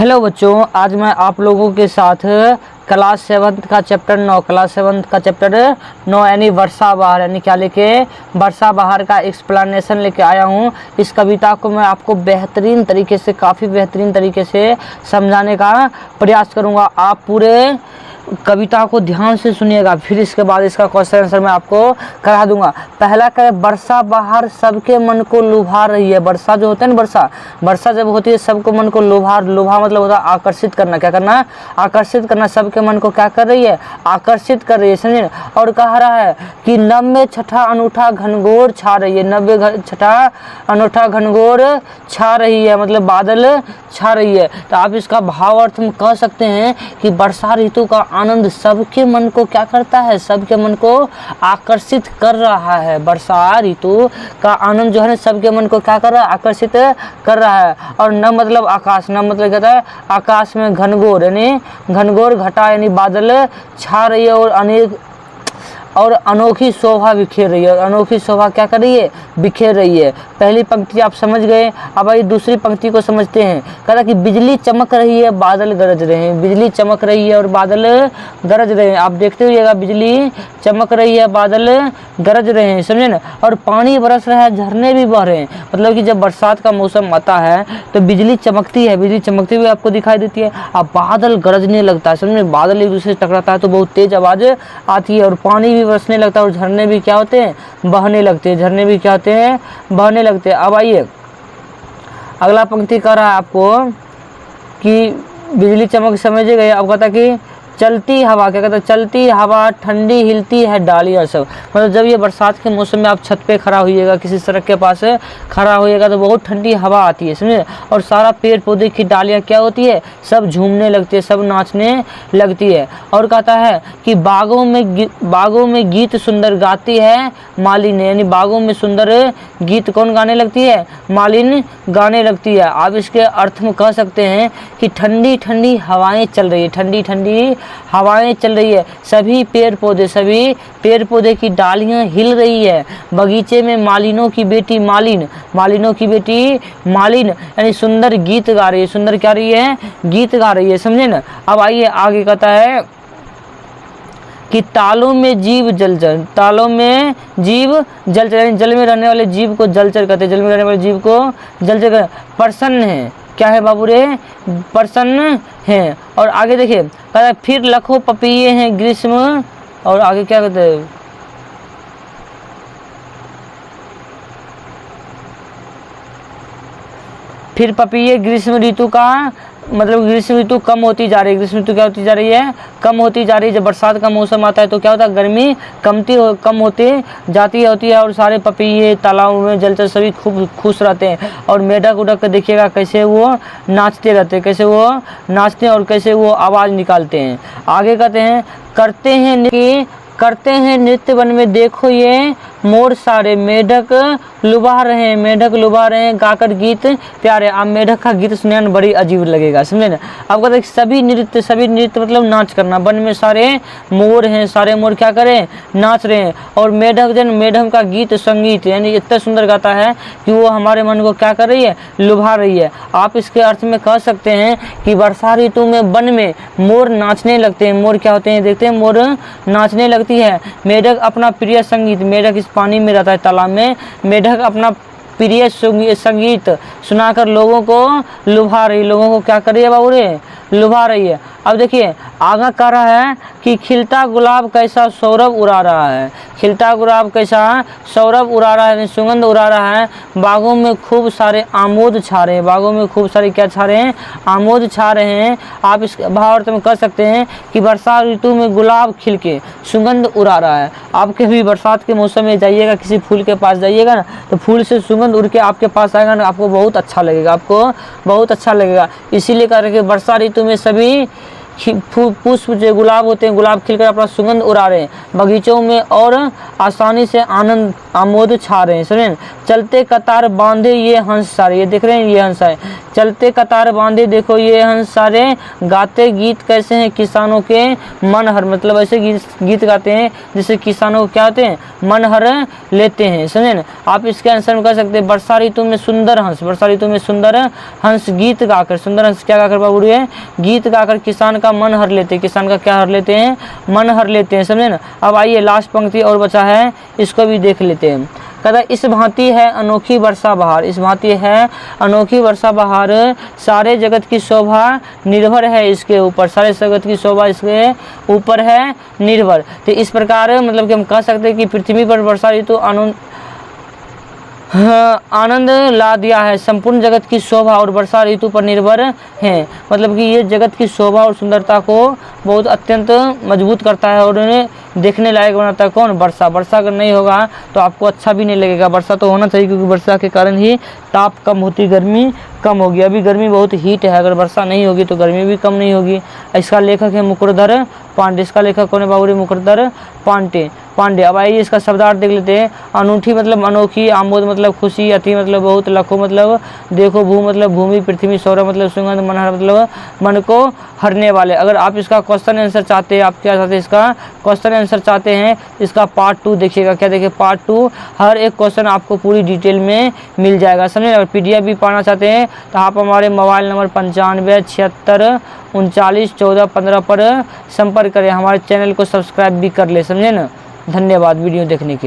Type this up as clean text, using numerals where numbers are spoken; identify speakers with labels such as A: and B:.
A: Hello बच्चों, आज मैं आप लोगों के साथ क्लास 7 का चैप्टर 9 यानी वर्षा बहार यानी क्या लेके वर्षा बहार का एक्सप्लेनेशन लेके आया हूँ। इस कविता को मैं आपको बेहतरीन तरीके से काफ़ी बेहतरीन तरीके से समझाने का प्रयास करूँगा। आप पूरे कविता को ध्यान से सुनिएगा, फिर इसके बाद इसका क्वेश्चन आंसर मैं आपको करा दूंगा। पहला करे वर्षा बहार सबके मन को लुभा रही है। वर्षा जो होता है ना, वर्षा जब होती है सबको मन को लुभा मतलब होता है आकर्षित करना। क्या करना? आकर्षित करना। सबके मन को क्या कर रही है? आकर्षित कर रही है, समझे। और कह रहा है कि नभ में छठा अनूठा घनघोर छा रही है। नभ में छठा अनूठा घनघोर छा रही है मतलब बादल छा रही है। तो आप इसका भाव अर्थ में कह सकते हैं कि वर्षा ऋतु का आनंद सबके मन को क्या करता है? सबके मन को आकर्षित कर रहा है। वर्षा ऋतु का आनंद जो है सबके मन को क्या कर रहा है? आकर्षित कर रहा है। और न मतलब आकाश, न मतलब कहता है आकाश में घनघोर यानी घनघोर घटा यानी बादल छा रही है और अनोखी शोभा बिखेर रही है। अनोखी शोभा क्या कर रही है? बिखेर रही है। पहली पंक्ति आप समझ गए। अब आइए दूसरी पंक्ति को समझते हैं। कहता कि बिजली चमक रही है बादल गरज रहे हैं। बिजली चमक रही है और बादल गरज रहे हैं। आप देखते हुएगा बिजली चमक रही है बादल गरज रहे हैं, समझे ना। और पानी बरस रहा है, झरने भी बह रहे हैं। मतलब कि जब बरसात का मौसम आता है तो बिजली चमकती है, बिजली चमकती हुई आपको दिखाई देती है। अब बादल गरजने लगता है, समझे। बादल एक दूसरे से टकराता है तो बहुत तेज आवाज आती है और पानी बरसने लगता है और झरने भी क्या होते हैं? बहने लगते हैं। झरने भी क्या होते हैं? बहने लगते हैं। अब आइए अगला पंक्ति कह रहा है आपको कि बिजली चमक समझ गए। अब कहता कि चलती हवा, क्या कहता है? चलती हवा ठंडी हिलती है डालियाँ सब। मतलब जब ये बरसात के मौसम में आप छत पे खड़ा होइएगा, किसी सड़क के पास खड़ा होइएगा तो बहुत ठंडी हवा आती है, समझे। और सारा पेड़ पौधे की डालियाँ क्या होती है? सब झूमने लगती है, सब नाचने लगती है। और कहता है कि बागों में गीत सुंदर गाती है मालिन, यानी बागों में सुंदर गीत कौन गाने लगती है? मालिन गाने लगती है। आप इसके अर्थ में कह सकते हैं कि ठंडी ठंडी हवाएं चल रही है। ठंडी ठंडी हवाएं चल रही है। सभी पेड़ पौधे की डालियां हिल रही है। बगीचे में मालिनों की बेटी मालिन यानी सुंदर गीत गा रही है। सुंदर क्या रही है? गीत गा रही है, समझे ना। अब आइए आगे कहता है कि तालों में जीव जलचर, तालों में जीव जलचर यानी जल में रहने वाले जीव को जलचर कहते हैं। जल में रहने वाले जीव को जलचर कहते हैं। प्रसन्न है, क्या है बाबू रे? प्रसन्न है। और आगे देखिए कहता है फिर लाखों पपीहे हैं ग्रीष्म, और आगे क्या कहते हैं? फिर पपीहे ग्रीष्म ऋतु का मतलब ग्रीष्म ऋतु कम होती जा रही है। ग्रीष्म ऋतु क्या होती जा रही है? कम होती जा रही है। जब बरसात का मौसम आता है तो क्या होता है? गर्मी कम होती जाती होती है। और सारे पपीहे तालाबों में जलचर सभी खूब खुश रहते हैं। और मेढक उड़क देखिएगा कैसे वो नाचते रहते हैं, कैसे वो नाचते हैं और कैसे वो आवाज़ निकालते हैं। आगे कहते हैं करते हैं नृत्य वन में देखो ये मोर सारे मेढक लुभा रहे हैं गाकर गीत प्यारे। आप मेढक का गीत सुनने में बड़ी अजीब लगेगा, समझे ना। अब कहते हैं सभी नृत्य मतलब नाच करना। वन में सारे मोर हैं, सारे मोर क्या करें? नाच रहे हैं। और मेढक का गीत संगीत यानी इतना सुंदर गाता है कि वो हमारे मन को क्या कर रही है? लुभा रही है। आप इसके अर्थ में कह सकते हैं कि वर्षा ऋतु में वन में मोर नाचने लगते हैं। मोर क्या होते हैं? देखते हैं, मोर नाचने लगती है। मेढक अपना प्रिय संगीत, मेढक इस पानी में रहता है तालाब में, मेढक अपना प्रिय संगीत सुनाकर लोगों को लुभा रही, लोगों को क्या कर रही है बाबू रे? लुभा रही है। अब देखिए आगे कह रहा है कि खिलता गुलाब कैसा सौरभ उड़ा रहा है। खिलता गुलाब कैसा सौरभ उड़ा रहा है, सुगंध उड़ा रहा है। बागों में खूब सारे आमोद छा रहे हैं। बागों में खूब सारे क्या छा रहे हैं? आमोद छा रहे हैं। आप इस भावार्थ में कह सकते हैं कि वर्षा ऋतु में गुलाब खिल के सुगंध उड़ा रहा है। आप कभी बरसात के मौसम में जाइएगा, किसी फूल के पास जाइएगा ना, तो फूल से सुगंध उड़ के आपके पास आएगा ना, आपको बहुत अच्छा लगेगा, आपको बहुत अच्छा लगेगा। इसीलिए कह रहे कि वर्षा ऋतु में सभी पुष्प जो गुलाब होते हैं, गुलाब खिलकर अपना सुगंध उड़ा रहे हैं बगीचों में और आसानी से आनंद आमोद छा रहे हैं। समझे। चलते कतार बांधे ये हंस सारे, ये देख रहे हैं ये हंस है। चलते कतार बांधे देखो ये हंस सारे, गाते गीत कैसे हैं किसानों के मन हर, मतलब ऐसे गीत गाते हैं जिससे किसानों को क्या होते हैं, मन हर लेते हैं। समझे ना। आप इसके आंसर में कह सकते हैं वर्षा ऋतु में सुंदर हंस, वर्षा ऋतु में सुंदर हंस गीत गाकर, सुंदर हंस क्या गाकर बाबू है, गीत गाकर किसान का मन हर लेते हैं। किसान का क्या हर लेते हैं, मन हर लेते हैं। समझे ना। अब आइए लास्ट पंक्ति और बचा है, इसको भी देख लेते हैं। कहता इस भांति है अनोखी वर्षा बहार, इस भांति है अनोखी वर्षा बहार, सारे जगत की शोभा निर्भर है इसके ऊपर, सारे जगत की शोभा इसके ऊपर है निर्भर। तो इस प्रकार मतलब कि हम कह सकते हैं कि पृथ्वी पर वर्षा ऋतु आनंद ला दिया है, संपूर्ण जगत की शोभा और वर्षा ऋतु पर निर्भर है। मतलब कि ये जगत की शोभा और सुंदरता को बहुत अत्यंत मजबूत करता है और उन्हें देखने लायक बनाता है। कौन, वर्षा। वर्षा अगर नहीं होगा तो आपको अच्छा भी नहीं लगेगा। वर्षा तो होना चाहिए क्योंकि वर्षा के कारण ही ताप कम होती, गर्मी कम होगी। अभी गर्मी बहुत हीट है, अगर वर्षा नहीं होगी तो गर्मी भी कम नहीं होगी। इसका लेखक है मुकुरधर पांडे, इसका लेखक कौन है बाबू, मुकुरधर पांडे। अब आइए इसका शब्दार्थ देख लेते हैं। अनूठी मतलब अनोखी, आमोद मतलब खुशी, अति मतलब बहुत, लखो मतलब देखो, भू मतलब भूमि, पृथ्वी, सौरभ मतलब सुगंध, मनहर मतलब मन को हरने वाले। अगर आप इसका क्वेश्चन आंसर चाहते हैं, आप क्या चाहते हैं, इसका क्वेश्चन आंसर चाहते हैं, इसका पार्ट 2 देखिएगा। क्या देखिए, पार्ट 2 हर एक क्वेश्चन आपको पूरी डिटेल में मिल जाएगा। समझे। अगर PDF भी पाना चाहते हैं तो आप हमारे मोबाइल नंबर 95 76 39 14 15 पर संपर्क करें। हमारे चैनल को सब्सक्राइब भी कर ले। समझे ना। धन्यवाद वीडियो देखने के लिए।